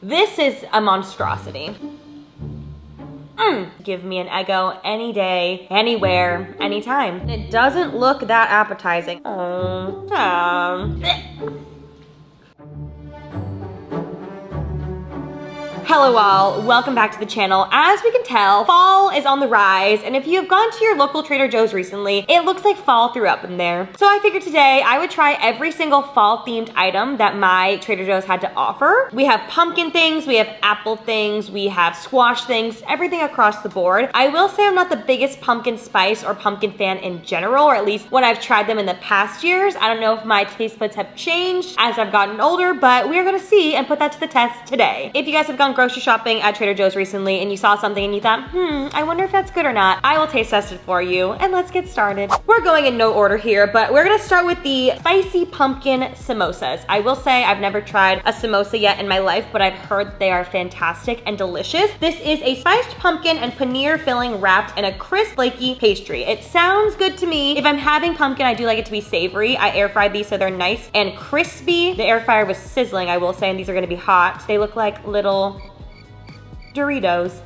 This is a monstrosity. Give me an Eggo any day, anywhere, anytime. It doesn't look that appetizing. Hello all, welcome back to the channel. As we can tell, fall is on the rise, and if you have gone to your local Trader Joe's recently, it looks like fall threw up in there. So I figured today I would try every single fall themed item that my Trader Joe's had to offer. We have pumpkin things, we have apple things, we have squash things, everything across the board. I will say I'm not the biggest pumpkin spice or pumpkin fan in general, or at least when I've tried them in the past years. I don't know if my taste buds have changed as I've gotten older, but we're gonna see and put that to the test today. If you guys have gone grocery shopping at Trader Joe's recently and you saw something and you thought, I wonder if that's good or not, I will taste test it for you, and let's get started. We're going in no order here, but we're gonna start with the spicy pumpkin samosas. I will say I've never tried a samosa yet in my life, but I've heard they are fantastic and delicious. This is a spiced pumpkin and paneer filling wrapped in a crisp, flaky pastry. It sounds good to me. If I'm having pumpkin, I do like it to be savory. I air fried these so they're nice and crispy. The air fryer was sizzling, I will say, and these are gonna be hot. They look like little Doritos.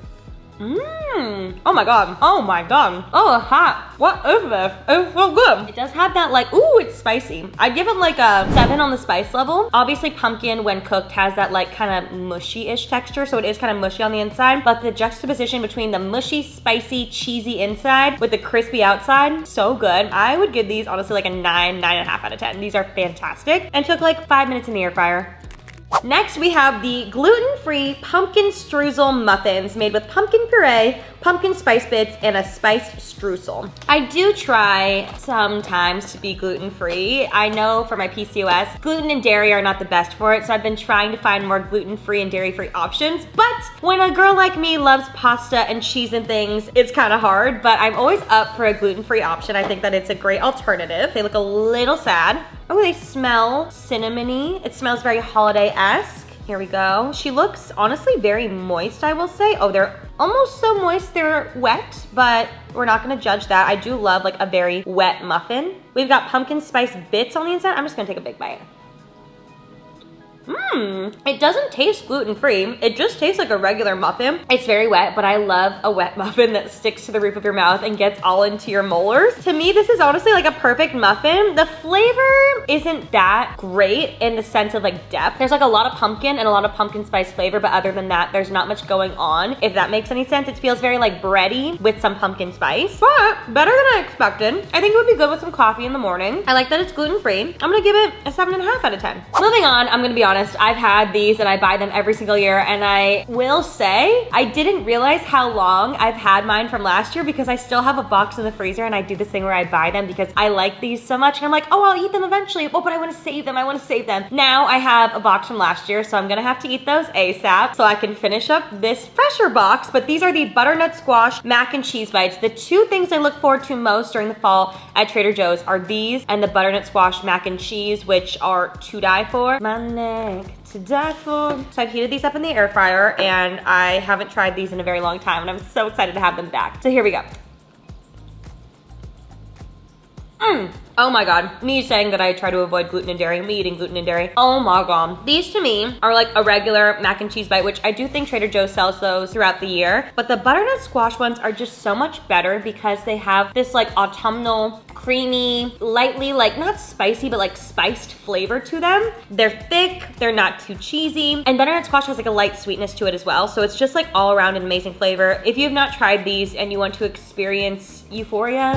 Oh my god. Oh my god. Oh, hot. What is this? It's so good. It does have that like, ooh, it's spicy. I'd give it like a 7 on the spice level. Obviously pumpkin when cooked has that like kind of mushy-ish texture, so it is kind of mushy on the inside, but the juxtaposition between the mushy, spicy, cheesy inside with the crispy outside, so good. I would give these honestly like a 9.5 out of 10. These are fantastic and took like 5 minutes in the air fryer. Next, we have the gluten-free pumpkin streusel muffins made with pumpkin puree, pumpkin spice bits, and a spiced streusel. I do try sometimes to be gluten-free. I know for my PCOS, gluten and dairy are not the best for it, so I've been trying to find more gluten-free and dairy-free options. But when a girl like me loves pasta and cheese and things, it's kind of hard, but I'm always up for a gluten-free option. I think that it's a great alternative. They look a little sad. Oh, they smell cinnamony. It smells very holiday-esque. Here we go. She looks honestly very moist, I will say. Oh, they're almost so moist they're wet, but we're not gonna judge that. I do love like a very wet muffin. We've got pumpkin spice bits on the inside. I'm just gonna take a big bite. It doesn't taste gluten-free. It just tastes like a regular muffin. It's very wet, but I love a wet muffin that sticks to the roof of your mouth and gets all into your molars. To me, this is honestly like a perfect muffin. The flavor isn't that great in the sense of like depth. There's like a lot of pumpkin and a lot of pumpkin spice flavor, but other than that, there's not much going on. If that makes any sense, it feels very like bready with some pumpkin spice, but better than I expected. I think it would be good with some coffee in the morning. I like that it's gluten-free. I'm gonna give it a 7.5 out of 10. Moving on, I'm gonna be honest, I've had these and I buy them every single year, and I will say I didn't realize how long I've had mine from last year because I still have a box in the freezer, and I do this thing where I buy them because I like these so much and I'm like, oh, I'll eat them eventually. Oh, but I want to save them. I want to save them. Now I have a box from last year, so I'm gonna have to eat those ASAP so I can finish up this fresher box. But these are the butternut squash mac and cheese bites. The two things I look forward to most during the fall at Trader Joe's are these and the butternut squash mac and cheese, which are to die for. My neck to die for. So I've heated these up in the air fryer, and I haven't tried these in a very long time, and I'm so excited to have them back. So here we go. Oh my god, me saying that I try to avoid gluten and dairy, me eating gluten and dairy. Oh my god. These to me are like a regular mac and cheese bite, which I do think Trader Joe's sells those throughout the year, but the butternut squash ones are just so much better because they have this like autumnal, creamy, lightly like not spicy, but like spiced flavor to them. They're thick, they're not too cheesy, and butternut squash has like a light sweetness to it as well, so it's just like all around an amazing flavor. If you have not tried these and you want to experience euphoria,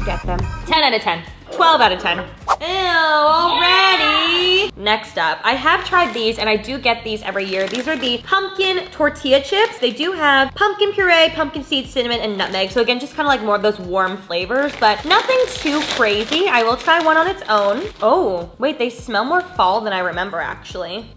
get them. 10 out of 10. 12 out of 10. Ew, already. Next up, I have tried these, and I do get these every year. These are the pumpkin tortilla chips. They do have pumpkin puree, pumpkin seeds, cinnamon, and nutmeg. So again, just kind of like more of those warm flavors, but nothing too crazy. I will try one on its own. Oh, wait, they smell more fall than I remember actually.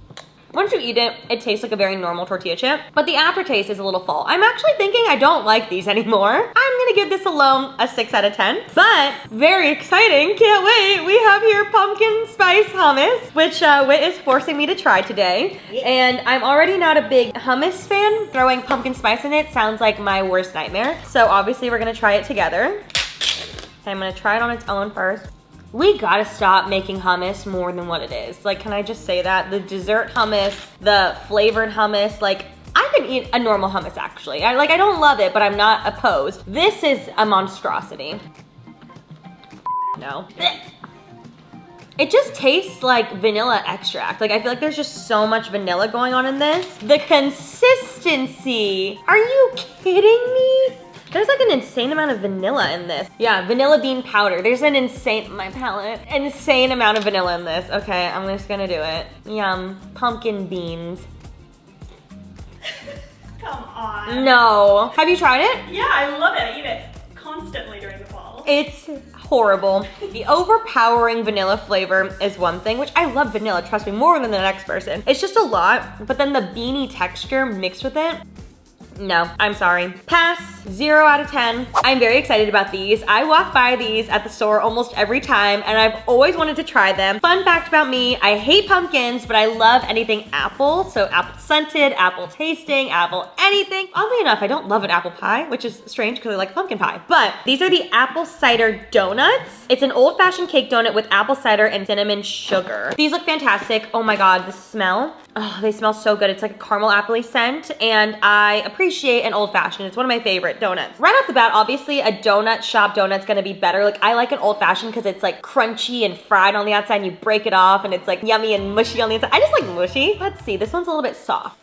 Once you eat it, it tastes like a very normal tortilla chip, but the aftertaste is a little fall. I'm actually thinking I don't like these anymore. I'm gonna give this alone a 6 out of 10, but very exciting, can't wait. We have here pumpkin spice hummus, which Whit is forcing me to try today. And I'm already not a big hummus fan. Throwing pumpkin spice in it sounds like my worst nightmare. So obviously we're gonna try it together. Okay, I'm gonna try it on its own first. We gotta stop making hummus more than what it is. Like, can I just say that? The dessert hummus, the flavored hummus, like, I can eat a normal hummus actually. I don't love it, but I'm not opposed. This is a monstrosity. No. It just tastes like vanilla extract. Like, I feel like there's just so much vanilla going on in this. The consistency, are you kidding me? There's like an insane amount of vanilla in this. Yeah, vanilla bean powder. There's an insane, my palate, insane amount of vanilla in this. Okay, I'm just gonna do it. Yum, pumpkin beans. Come on. No. Have you tried it? Yeah, I love it. I eat it constantly during the fall. It's horrible. The overpowering vanilla flavor is one thing, which I love vanilla, trust me, more than the next person. It's just a lot, but then the beanie texture mixed with it, no, I'm sorry. Pass, 0 out of 10. I'm very excited about these. I walk by these at the store almost every time, and I've always wanted to try them. Fun fact about me, I hate pumpkins, but I love anything apple. So apple scented, apple tasting, apple anything. Oddly enough, I don't love an apple pie, which is strange because I like pumpkin pie. But these are the apple cider donuts. It's an old fashioned cake donut with apple cider and cinnamon sugar. These look fantastic. Oh my God, the smell. Oh, they smell so good. It's like a caramel apple scent, and I appreciate an old fashioned. It's one of my favorite donuts. Right off the bat, obviously a donut shop donut's gonna be better. Like, I like an old fashioned because it's like crunchy and fried on the outside, and you break it off and it's like yummy and mushy on the inside. I just like mushy. Let's see, this one's a little bit soft.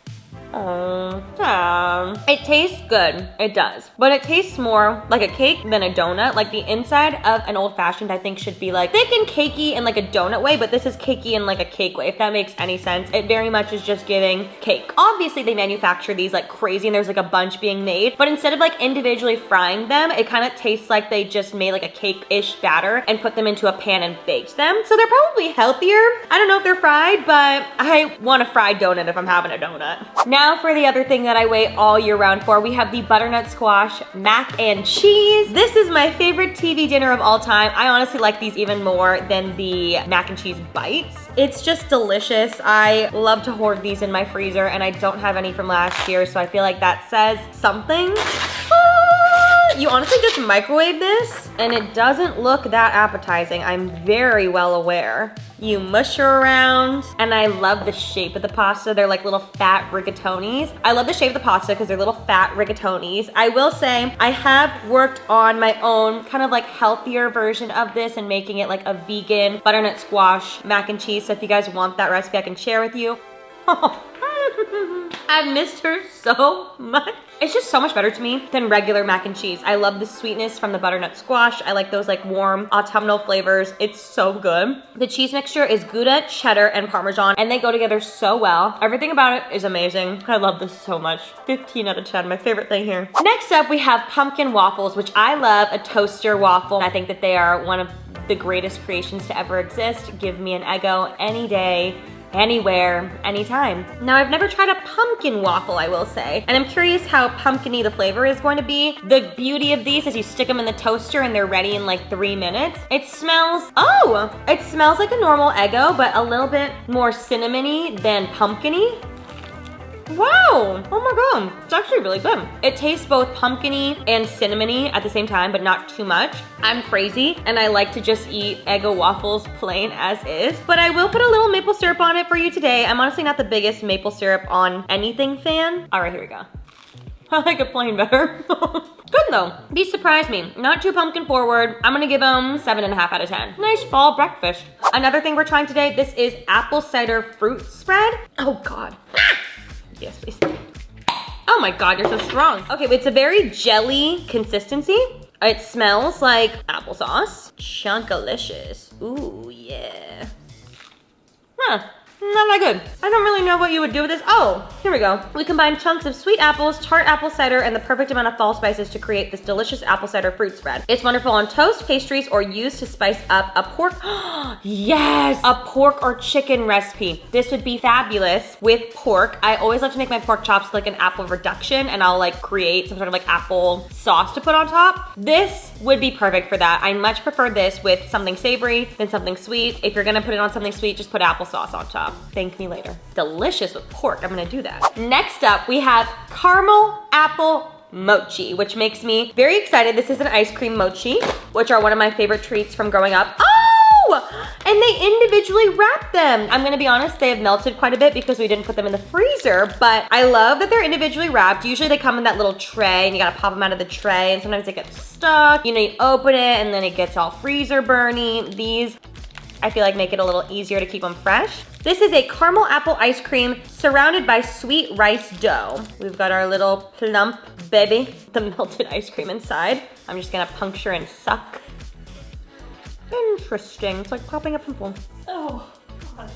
It tastes good, it does. But it tastes more like a cake than a donut. Like, the inside of an old fashioned I think should be like thick and cakey in like a donut way, but this is cakey in like a cake way, if that makes any sense. It very much is just giving cake. Obviously they manufacture these like crazy and there's like a bunch being made, but instead of like individually frying them, it kind of tastes like they just made like a cake-ish batter and put them into a pan and baked them. So they're probably healthier. I don't know if they're fried, but I want a fried donut if I'm having a donut. Now for the other thing that I wait all year round for, we have the butternut squash mac and cheese. This is my favorite TV dinner of all time. I honestly like these even more than the mac and cheese bites. It's just delicious. I love to hoard these in my freezer, and I don't have any from last year, so I feel like that says something. You honestly just microwave this, and it doesn't look that appetizing. I'm very well aware. You mush her around, and I love the shape of the pasta. They're like little fat rigatonis. I love the shape of the pasta because they're little fat rigatonis. I will say, I have worked on my own kind of like healthier version of this and making it like a vegan butternut squash mac and cheese. So if you guys want that recipe, I can share with you. I've missed her so much. It's just so much better to me than regular mac and cheese. I love the sweetness from the butternut squash. I like those like warm autumnal flavors. It's so good. The cheese mixture is Gouda, cheddar, and Parmesan, and they go together so well. Everything about it is amazing. I love this so much. 15 out of 10, my favorite thing here. Next up, we have pumpkin waffles, which I love, a toaster waffle. I think that they are one of the greatest creations to ever exist. Give me an Eggo any day, anywhere, anytime. Now, I've never tried a pumpkin waffle, I will say, and I'm curious how pumpkin-y the flavor is going to be. The beauty of these is you stick them in the toaster and they're ready in like 3 minutes. It smells like a normal Eggo, but a little bit more cinnamony than pumpkin-y. Wow, oh my God, it's actually really good. It tastes both pumpkin-y and cinnamony at the same time, but not too much. I'm crazy, and I like to just eat Eggo waffles plain as is, but I will put a little maple syrup on it for you today. I'm honestly not the biggest maple syrup on anything fan. All right, here we go. I like it plain better. Good though, these surprised me. Not too pumpkin forward. I'm gonna give them 7.5 out of 10. Nice fall breakfast. Another thing we're trying today, this is apple cider fruit spread. Oh God. Yes, please. Oh my God, you're so strong. Okay, it's a very jelly consistency. It smells like applesauce. Chunkalicious. Ooh, yeah. Huh. Not that good. I don't really know what you would do with this. Oh, here we go. We combine chunks of sweet apples, tart apple cider, and the perfect amount of fall spices to create this delicious apple cider fruit spread. It's wonderful on toast, pastries, or used to spice up a pork. Yes, a pork or chicken recipe. This would be fabulous with pork. I always love to make my pork chops like an apple reduction, and I'll like create some sort of like apple sauce to put on top. This would be perfect for that. I much prefer this with something savory than something sweet. If you're gonna put it on something sweet, just put applesauce on top. Thank me later. Delicious with pork, I'm gonna do that. Next up, we have caramel apple mochi, which makes me very excited. This is an ice cream mochi, which are one of my favorite treats from growing up. Oh, And they individually wrap them. I'm gonna be honest, they have melted quite a bit because we didn't put them in the freezer, but I love that they're individually wrapped. Usually they come in that little tray and you gotta pop them out of the tray, and sometimes they get stuck. You know, you open it and then it gets all freezer burny. These, I feel like, make it a little easier to keep them fresh. This is a caramel apple ice cream surrounded by sweet rice dough. We've got our little plump baby, the melted ice cream inside. I'm just gonna puncture and suck. Interesting, it's like popping a pimple. Oh, God.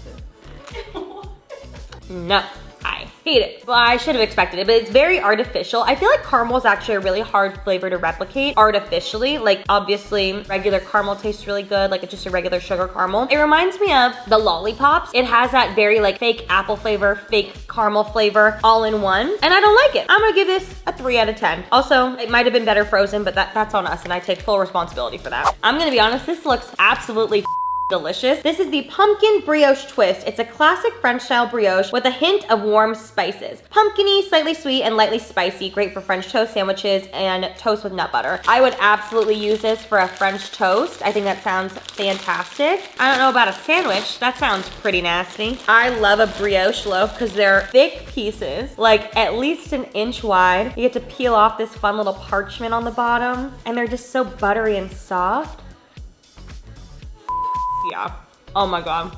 No, I hate it. Well, I should have expected it, but it's very artificial. I feel like caramel is actually a really hard flavor to replicate artificially. Like, obviously, regular caramel tastes really good, like it's just a regular sugar caramel. It reminds me of the lollipops. It has that very like fake apple flavor, fake caramel flavor all in one, and I don't like it. I'm gonna give this a 3 out of 10. Also, it might have been better frozen, but that's on us, and I take full responsibility for that. I'm gonna be honest, this looks absolutely delicious. This is the pumpkin brioche twist. It's a classic French style brioche with a hint of warm spices. Pumpkiny, slightly sweet, and lightly spicy. Great for French toast sandwiches and toast with nut butter. I would absolutely use this for a French toast. I think that sounds fantastic. I don't know about a sandwich. That sounds pretty nasty. I love a brioche loaf because they're thick pieces, like at least an inch wide. You get to peel off this fun little parchment on the bottom, and they're just so buttery and soft. Yeah. Oh my God.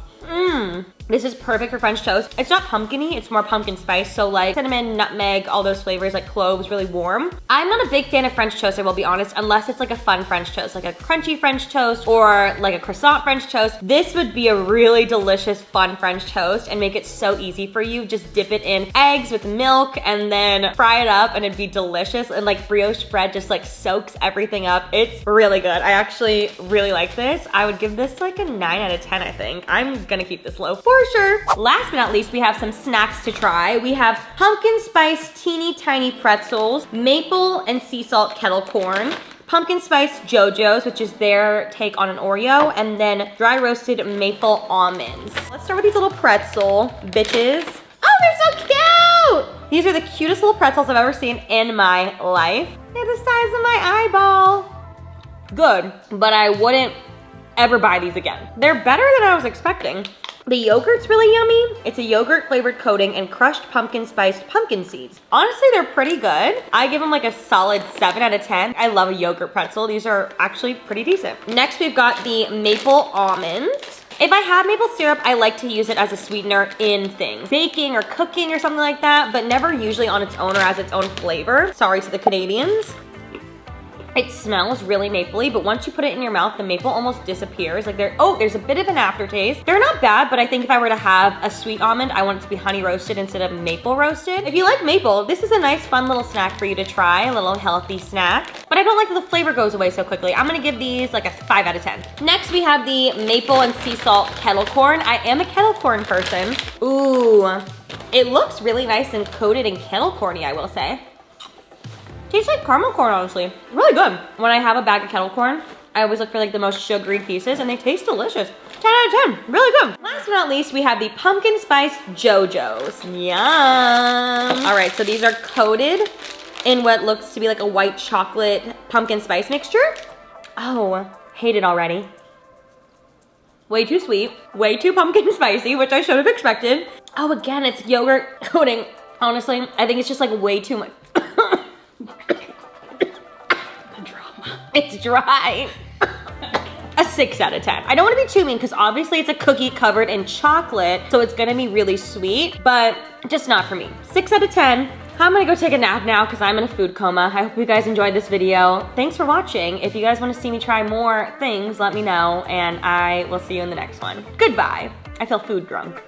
This is perfect for French toast. It's not pumpkin-y, it's more pumpkin spice. So like cinnamon, nutmeg, all those flavors, like cloves, really warm. I'm not a big fan of French toast, I will be honest, unless it's like a fun French toast, like a crunchy French toast or like a croissant French toast. This would be a really delicious, fun French toast and make it so easy for you. Just dip it in eggs with milk and then fry it up and it'd be delicious. And like brioche bread just like soaks everything up. It's really good. I actually really like this. I would give this like a 9 out of 10, I think. I'm gonna keep this low for sure. Last but not least, we have some snacks to try. We have pumpkin spice teeny tiny pretzels, maple and sea salt kettle corn, pumpkin spice JoJo's, which is their take on an Oreo, and then dry roasted maple almonds. Let's start with these little pretzel bitches. Oh, they're so cute! These are the cutest little pretzels I've ever seen in my life. They're the size of my eyeball. Good, but I wouldn't ever buy these again. They're better than I was expecting. The yogurt's really yummy. It's a yogurt flavored coating and crushed pumpkin spiced pumpkin seeds. Honestly, they're pretty good. I give them like a solid 7 out of 10. I love a yogurt pretzel. These are actually pretty decent. Next, we've got the maple almonds. If I have maple syrup, I like to use it as a sweetener in things. Baking or cooking or something like that, but never usually on its own or as its own flavor. Sorry to the Canadians. It smells really mapley, but once you put it in your mouth, the maple almost disappears. Like there's a bit of an aftertaste. They're not bad, but I think if I were to have a sweet almond, I want it to be honey roasted instead of maple roasted. If you like maple, this is a nice fun little snack for you to try, a little healthy snack. But I don't like that the flavor goes away so quickly. I'm gonna give these like a 5 out of 10. Next, we have the maple and sea salt kettle corn. I am a kettle corn person. Ooh, it looks really nice and coated in kettle corny, I will say. Tastes like caramel corn, honestly. Really good. When I have a bag of kettle corn, I always look for like the most sugary pieces and they taste delicious. 10 out of 10, really good. Last but not least, we have the pumpkin spice JoJo's. Yum. All right, so these are coated in what looks to be like a white chocolate pumpkin spice mixture. Oh, hate it already. Way too sweet, way too pumpkin spicy, which I should have expected. Oh, again, it's yogurt coating. Honestly, I think it's just like way too much. It's dry. A 6 out of 10. I don't want to be too mean because obviously it's a cookie covered in chocolate, so it's gonna be really sweet, but just not for me. 6 out of 10. I'm gonna go take a nap now because I'm in a food coma. I hope you guys enjoyed this video. Thanks for watching. If you guys want to see me try more things, let me know, and I will see you in the next one. Goodbye. I feel food drunk.